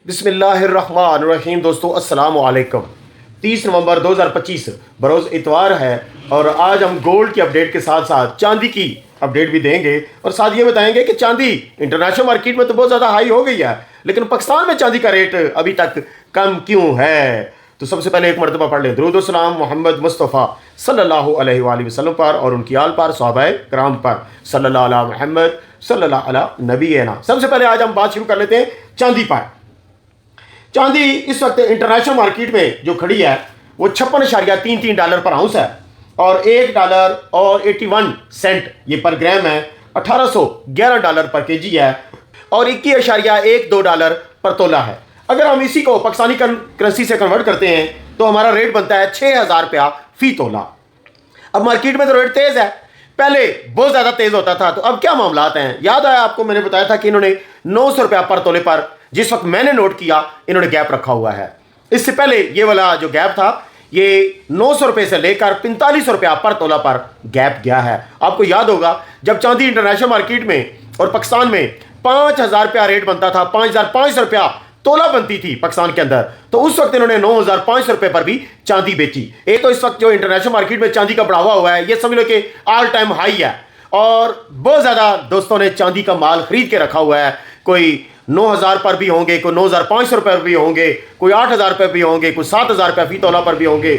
बिस्मिल्लाहिर्रहमानिर्रहीम। दोस्तों अस्सलाम वालेकुम। 30 नवंबर 2025 बरोज़ इतवार है और आज हम गोल्ड की अपडेट के साथ साथ चांदी की अपडेट भी देंगे और साथ ये बताएंगे कि चांदी इंटरनेशनल मार्केट में तो बहुत ज़्यादा हाई हो गई है, लेकिन पाकिस्तान में चांदी का रेट अभी तक कम क्यों है। तो सबसे पहले एक मरतबा पढ़ लें दुरूद व सलाम मोहम्मद मुस्तफ़ा सल्लल्लाहु अलैहि वसल्लम पर और उनकी आल पर, सहाबाए किराम पर, सल्लल्लाहु अला मुहम्मद सल्लल्लाहु अला नबीना। सबसे पहले आज हम बात शुरू कर लेते हैं चांदी पर। चांदी इस वक्त इंटरनेशनल मार्केट में जो खड़ी है वो 56.33 डॉलर पर आउंस है और $1 और 81 सेंट ये पर ग्राम है। 1811 डॉलर पर केजी है और 21.12 डॉलर पर तोला है। अगर हम इसी को पाकिस्तानी करेंसी से कन्वर्ट करते हैं तो हमारा रेट बनता है 6,000 रुपया फी तोला। अब मार्केट में तो रेट तेज है, पहले बहुत ज्यादा तेज होता था। तो अब क्या मामलात हैं, याद आया आपको मैंने बताया था कि इन्होंने 900 रुपया पर तोले पर, जिस वक्त मैंने नोट किया, इन्होंने गैप रखा हुआ है। इससे पहले ये वाला जो गैप था ये 900 रुपये से लेकर 45 रुपया पर तोला पर गैप गया है। आपको याद होगा जब चांदी इंटरनेशनल मार्केट में और पाकिस्तान में 5,000 रुपया रेट बनता था, 5,500 रुपया तोला बनती थी पाकिस्तान के अंदर, तो उस वक्त इन्होंने 9,500 रुपये पर भी चांदी बेची। एक तो इस वक्त जो इंटरनेशनल मार्केट में चांदी का बढ़ावा हुआ है ये समझ लो कि ऑल टाइम हाई है और बहुत ज़्यादा दोस्तों ने चांदी का माल खरीद के रखा हुआ है। कोई 9,000 पर भी होंगे, कोई 9,500 रुपये पर भी होंगे, कोई 8,000 रुपये भी होंगे, कोई 7,000 रुपये फी तोला पर भी होंगे।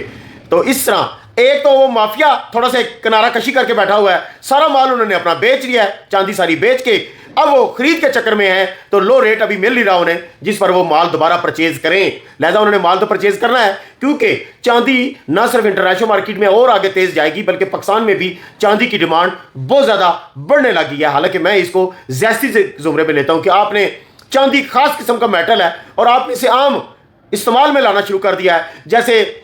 तो इस तरह एक तो वो माफिया थोड़ा सा किनारा कशी करके बैठा हुआ है, सारा माल उन्होंने अपना बेच लिया है, चांदी सारी बेच के अब वो खरीद के चक्कर में है तो लो रेट अभी मिल नहीं रहा उन्हें जिस पर वो माल दोबारा परचेज करें। लिहाजा उन्होंने माल तो परचेज करना है क्योंकि चांदी ना सिर्फ इंटरनेशनल मार्केट में और आगे तेज जाएगी बल्कि पाकिस्तान में भी चांदी की डिमांड बहुत ज़्यादा बढ़ने लगी है। हालांकि मैं इसको ज़्यादती से जुमरे में लेता हूँ कि आपने चांदी खास किस्म का मेटल है और आपने इसे आम इस्तेमाल में लाना शुरू कर दिया है। जैसे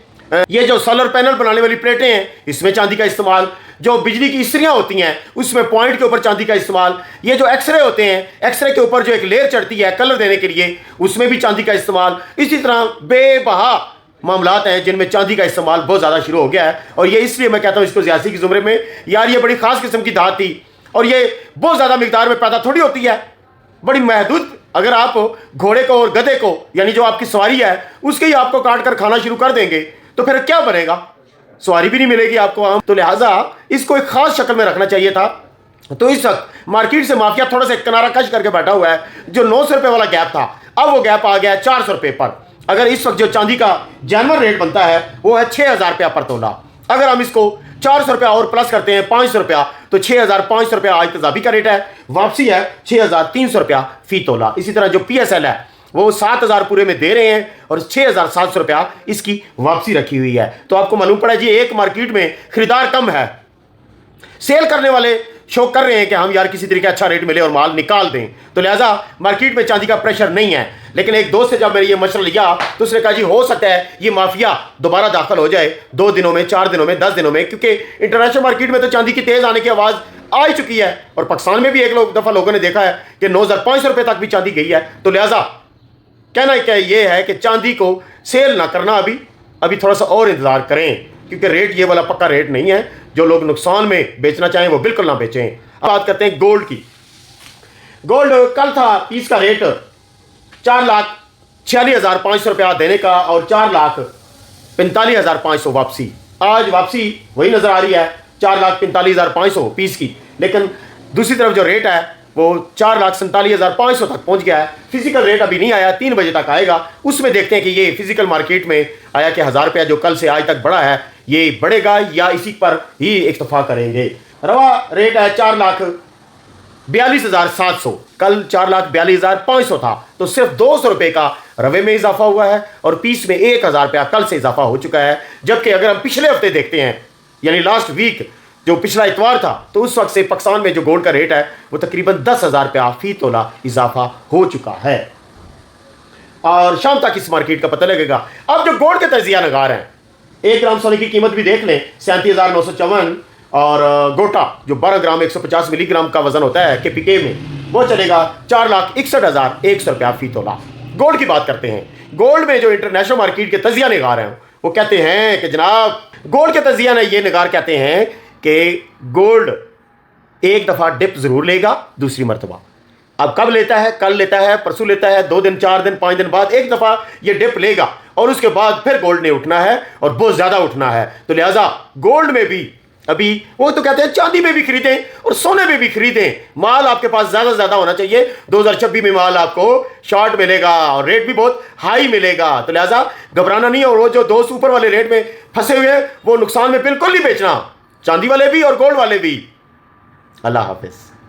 ये जो सोलर पैनल बनाने वाली प्लेटें हैं इसमें चांदी का इस्तेमाल, जो बिजली की इस्त्रियां होती हैं उसमें पॉइंट के ऊपर चांदी का इस्तेमाल, ये जो एक्सरे होते हैं एक्सरे के ऊपर जो एक लेयर चढ़ती है कलर देने के लिए उसमें भी चांदी का इस्तेमाल। इसी तरह बेबहा मामलात हैं जिनमें चांदी का इस्तेमाल बहुत ज़्यादा शुरू हो गया है और ये इसलिए मैं कहता हूँ इसको ज़्यादती की जुमरे में, यार ये बड़ी खास किस्म की धात थी और ये बहुत ज़्यादा मिकदार में पैदा थोड़ी होती है, बड़ी महदूद। अगर आप घोड़े को और गधे को यानी जो आपकी सवारी है उसके ही आपको काट कर खाना शुरू कर देंगे तो फिर क्या बनेगा, सवारी भी नहीं मिलेगी आपको आम। तो लिहाजा इसको एक खास शक्ल में रखना चाहिए था। तो इस वक्त मार्केट से माफिया थोड़ा सा किनारा कश करके बैठा हुआ है। जो 900 रुपये वाला गैप था अब वो गैप आ गया है 400 रुपये पर। अगर इस वक्त जो चांदी का जनरल रेट बनता है वो है 6,000 रुपया पर तोला। अगर हम इसको 400 रुपया और प्लस करते हैं 500 रुपया तो 6,500 रुपया आज तजाबी का रेट है, वापसी है 6,300 रुपया फी तोला। इसी तरह जो PSL है वो 7,000 पूरे में दे रहे हैं और 6,700 रुपया इसकी वापसी रखी हुई है। तो आपको मालूम पड़ा जी एक मार्केट में खरीदार कम है, सेल करने वाले शो कर रहे हैं कि हम यार किसी तरीके अच्छा रेट मिले और माल निकाल दें। तो लिहाजा मार्केट में चांदी का प्रेशर नहीं है। लेकिन एक दोस्त से जब मैंने ये मशवरा लिया तो उसने कहा जी हो सकता है ये माफिया दोबारा दाखिल हो जाए 2 दिनों में, 4 दिनों में, 10 दिनों में, क्योंकि इंटरनेशनल मार्केट में तो चांदी की तेज आने की आवाज़ आ ही चुकी है और पाकिस्तान में भी एक दफ़ा लोगों ने देखा है कि 9,500 रुपये तक भी चांदी गई है। तो लिहाजा कहना क्या ये है कि चांदी को सेल ना करना, अभी थोड़ा सा और इंतज़ार करें क्योंकि रेट ये वाला पक्का रेट नहीं है। जो लोग नुकसान में बेचना चाहें वो बिल्कुल ना बेचें। अब बात करते हैं गोल्ड की। गोल्ड कल था पीस का रेट 4,46,500 रुपया देने का और 4,45,500 वापसी। आज वापसी वही नज़र आ रही है 4,45,500 पीस की, लेकिन दूसरी तरफ जो रेट है वो 4,47,500 तक पहुंच गया है। फिजिकल रेट अभी नहीं आया, 3 बजे तक आएगा। उसमें देखते हैं कि ये फिजिकल मार्केट में आया कि 1,000 रुपया जो कल से आज तक बढ़ा है ये बढ़ेगा या इसी पर ही इक्तफा करेंगे। रवा रेट है 4,42,700, कल 4,42,500 था, तो सिर्फ 200 रुपये का रवे में इजाफा हुआ है और पीस में 1,000 रुपया कल से इजाफा हो चुका है। जबकि अगर हम पिछले हफ्ते देखते हैं यानी लास्ट वीक जो पिछला इतवार था तो उस वक्त से पाकिस्तान में जो गोल्ड का रेट है वो तकरीबन 10,000 रुपया फी तोला इजाफा हो चुका है और शाम तक इस मार्केट का पता लगेगा। अब जो गोल्ड के तजिया नगार हैं 1 ग्राम सोने की कीमत भी देख लें 37,954 और गोटा जो 12 ग्राम 150 मिलीग्राम का वजन होता है KPK में वो चलेगा 4,61,100 रुपया फी तोला। गोल्ड की बात करते हैं। गोल्ड में जो इंटरनेशनल मार्केट के तजिया नगार हैं वो कहते हैं कि जनाब गोल्ड के तजिया ने ये नगार कहते हैं कि गोल्ड एक दफ़ा डिप ज़रूर लेगा दूसरी मरतबा, अब कब लेता है, कल लेता है, परसों लेता है, 2 दिन, 4 दिन, 5 दिन बाद एक दफ़ा ये डिप लेगा और उसके बाद फिर गोल्ड ने उठना है और बहुत ज़्यादा उठना है। तो लिहाजा गोल्ड में भी अभी वो तो कहते हैं चांदी में भी खरीदें और सोने में भी खरीदें। माल आपके पास ज़्यादा से ज़्यादा होना चाहिए। 2026 में माल आपको शॉर्ट मिलेगा और रेट भी बहुत हाई मिलेगा। तो लिहाजा घबराना नहीं, और वो जो दोस्त ऊपर वाले रेट में फंसे हुए वो नुकसान में बिल्कुल नहीं बेचना, चांदी वाले भी और गोल्ड वाले भी। अल्लाह हाफिज़।